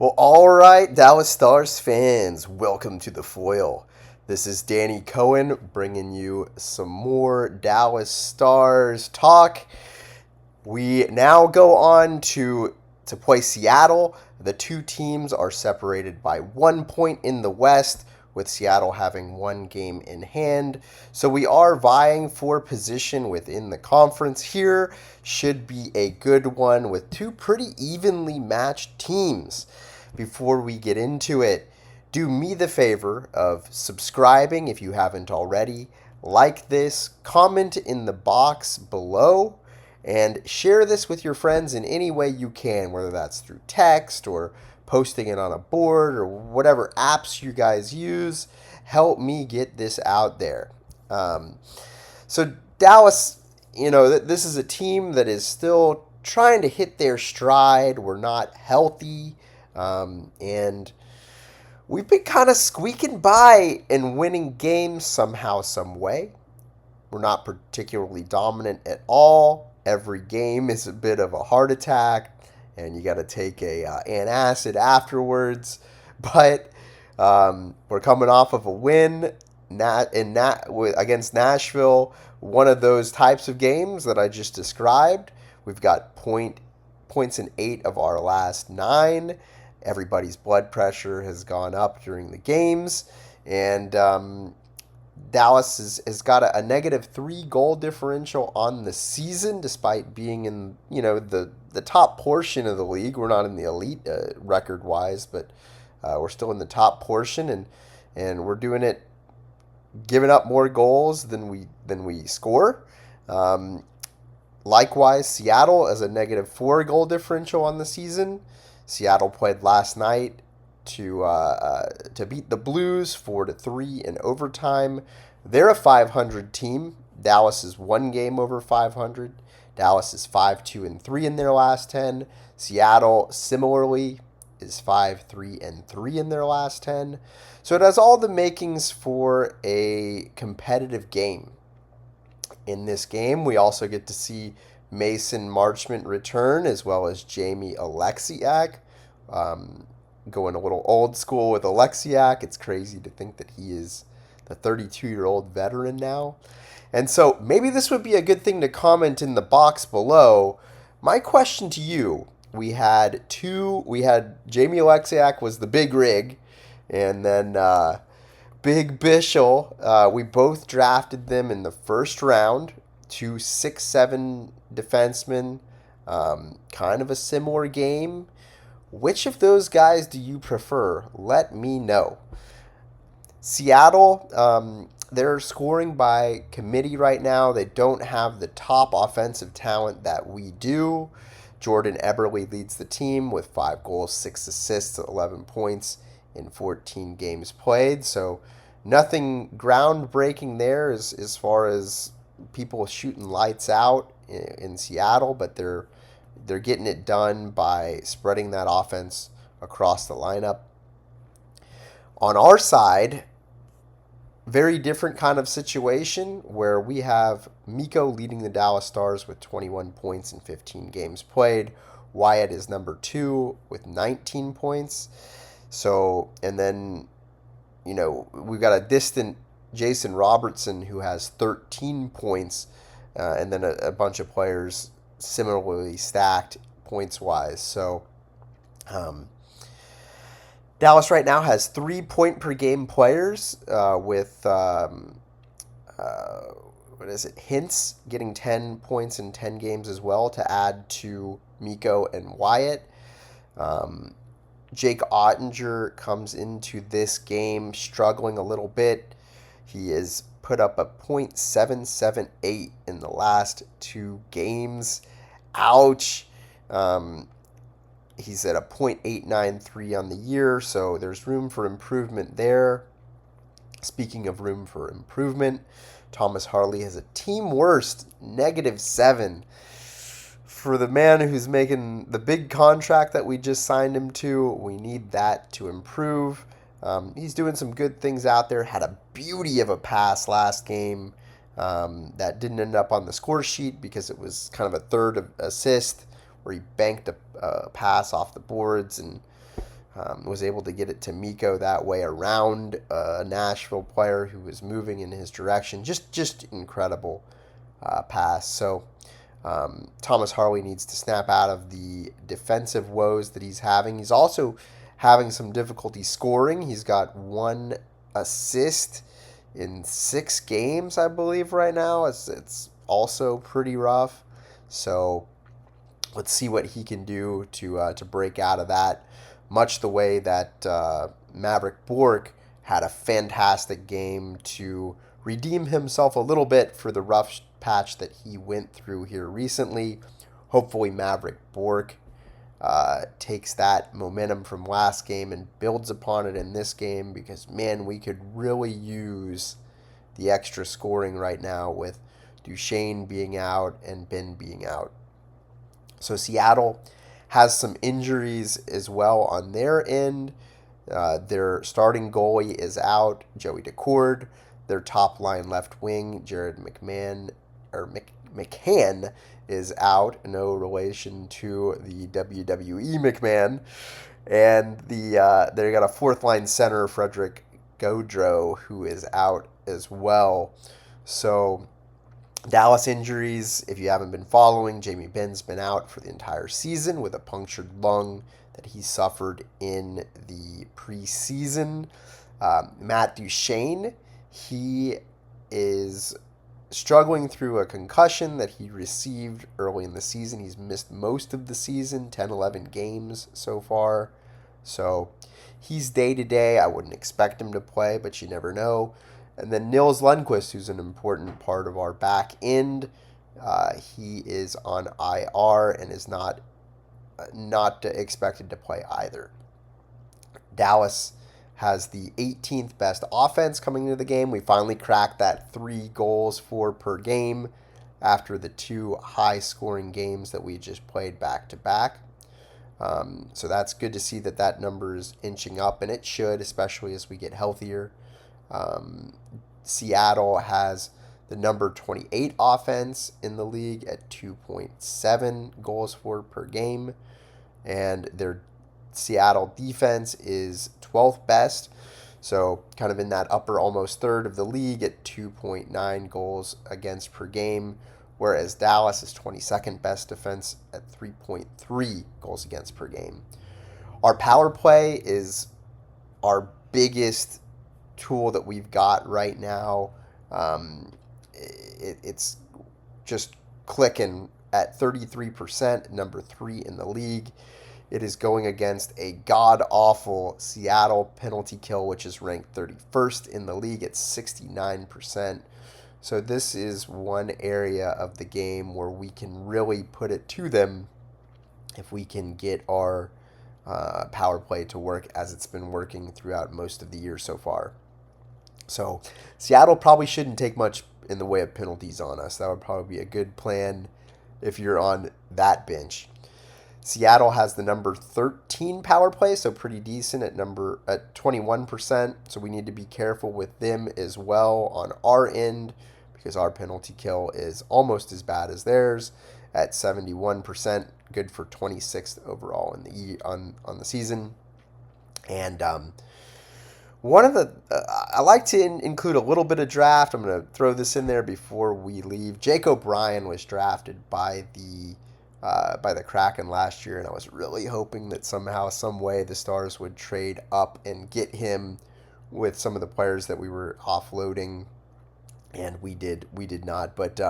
Well, all right, Dallas Stars fans, welcome to the Foil. This is Danny Cohen bringing you some more Dallas Stars talk. We now go on to play Seattle. The two teams are separated by 1 point in the West, with Seattle having one game in hand. So we are vying for position within the conference here. Should be a good one with two pretty evenly matched teams. Before we get into it, do me the favor of subscribing if you haven't already. Like this, comment in the box below, and share this with your friends in any way you can, whether that's through text or posting it on a board or whatever apps you guys use. Help me get this out there. So Dallas, this is a team that is still trying to hit their stride. We're not healthy, and we've been kind of squeaking by and winning games somehow, some way. We're not particularly dominant at all. Every game is a bit of a heart attack, and you got to take a antacid afterwards. But we're coming off of a win against Nashville, one of those types of games that I just described. We've got points in 8 of our last 9. Everybody's blood pressure has gone up during the games, and Dallas has got a negative 3 goal differential on the season, despite being in the top portion of the league. We're not in the elite record wise, but we're still in the top portion, and we're doing it, giving up more goals than we score. Likewise, Seattle has a negative 4 goal differential on the season. Seattle played last night to beat the Blues 4-3 in overtime. They're a 500 team. Dallas is 1 game over 500. Dallas is 5-2-3 in their last 10. Seattle similarly is 5-3-3 in their last 10. So it has all the makings for a competitive game. In this game, we also get to see Mason Marchment return, as well as Jamie Alexiak. Going a little old school with Alexiak. It's crazy to think that he is the 32-year-old veteran now. And so maybe this would be a good thing to comment in the box below. My question to you, we had Jamie Alexiak was the big rig, and then Big Bischel, we both drafted them in the first round, 2 6'7" defensemen, kind of a similar game. Which of those guys do you prefer? Let me know. Seattle, they're scoring by committee right now. They don't have the top offensive talent that we do. Jordan Eberle leads the team with 5 goals, 6 assists, 11 points in 14 games played. So nothing groundbreaking there as far as people shooting lights out in Seattle, but they're getting it done by spreading that offense across the lineup. On our side, very different kind of situation where we have Mikko leading the Dallas Stars with 21 points in 15 games played. Wyatt is number 2 with 19 points. So, and then, we've got a distant Jason Robertson who has 13 points, and then a bunch of players similarly stacked points-wise. So Dallas right now has 3 point per game players with Hintz getting 10 points in 10 games as well to add to Mikko and Wyatt. Jake Ottinger comes into this game struggling a little bit. He has put up a .778 in the last 2 games. Ouch. He's at a .893 on the year, so there's room for improvement there. Speaking of room for improvement, Thomas Harley has a team worst -7. For the man who's making the big contract that we just signed him to, we need that to improve. He's doing some good things out there. Had a beauty of a pass last game that didn't end up on the score sheet because it was kind of a third assist where he banked a pass off the boards and Was able to get it to Miko that way around a Nashville player who was moving in his direction. Just incredible pass. So Thomas Harley needs to snap out of the defensive woes that he's having. He's also having some difficulty scoring. He's got 1 assist in 6 games, I believe, right now. It's also pretty rough. So let's see what he can do to break out of that. Much the way that Maverick Bork had a fantastic game to redeem himself a little bit for the rough patch that he went through here recently. Hopefully Maverick Bork takes that momentum from last game and builds upon it in this game, because, man, we could really use the extra scoring right now with Duchesne being out and Ben being out. So Seattle has some injuries as well on their end. Their starting goalie is out, Joey Decord. Their top line left wing, Jared McCann, is out. No relation to the WWE McMahon. And they got a fourth line center, Frederick Gaudreau, who is out as well. So Dallas injuries, if you haven't been following, Jamie Benn's been out for the entire season with a punctured lung that he suffered in the preseason. Matt Duchesne, he is struggling through a concussion that he received early in the season. He's missed most of the season, 10, 11 games so far. So he's day-to-day. I wouldn't expect him to play, but you never know. And then Nils Lundqvist, who's an important part of our back end, he is on IR and is not expected to play either. Dallas has the 18th best offense coming into the game. We finally cracked that 3 goals for per game after the 2 high-scoring games that we just played back-to-back. So that's good to see that number is inching up, and it should, especially as we get healthier. Seattle has the number 28 offense in the league at 2.7 goals for per game, and their Seattle defense is 12th best, so kind of in that upper almost third of the league at 2.9 goals against per game, whereas Dallas is 22nd best defense at 3.3 goals against per game. Our power play is our biggest tool that we've got right now. It's just clicking at 33%, number 3 in the league. It is going against a god-awful Seattle penalty kill, which is ranked 31st in the league at 69%. So this is one area of the game where we can really put it to them if we can get our power play to work as it's been working throughout most of the year so far. So Seattle probably shouldn't take much in the way of penalties on us. That would probably be a good plan if you're on that bench. Seattle has the number 13 power play, so pretty decent at 21%. So we need to be careful with them as well on our end, because our penalty kill is almost as bad as theirs at 71%, good for 26th overall in on the season. And one of the I like to include a little bit of draft. I'm going to throw this in there before we leave. Jake O'Brien was drafted by the Kraken last year, and I was really hoping that somehow, some way, the Stars would trade up and get him with some of the players that we were offloading, and we did not. But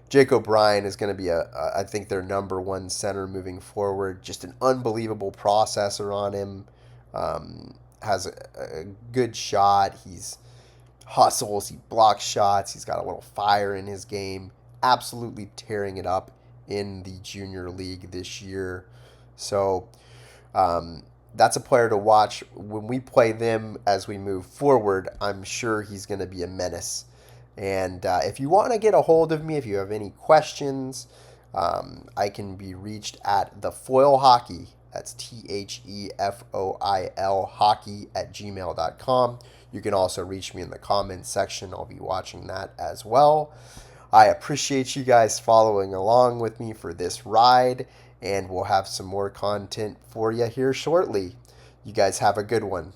Jake O'Brien is going to be I think their number 1 center moving forward. Just an unbelievable processor on him. Has a good shot. He's hustles. He blocks shots. He's got a little fire in his game. Absolutely tearing it up in the junior league this year. So that's a player to watch. When we play them as we move forward, I'm sure he's going to be a menace. And if you want to get a hold of me, if you have any questions, I can be reached at The Foil Hockey. That's THEFOIL hockey at gmail.com. You can also reach me in the comments section. I'll be watching that as well. I appreciate you guys following along with me for this ride, and we'll have some more content for you here shortly. You guys have a good one.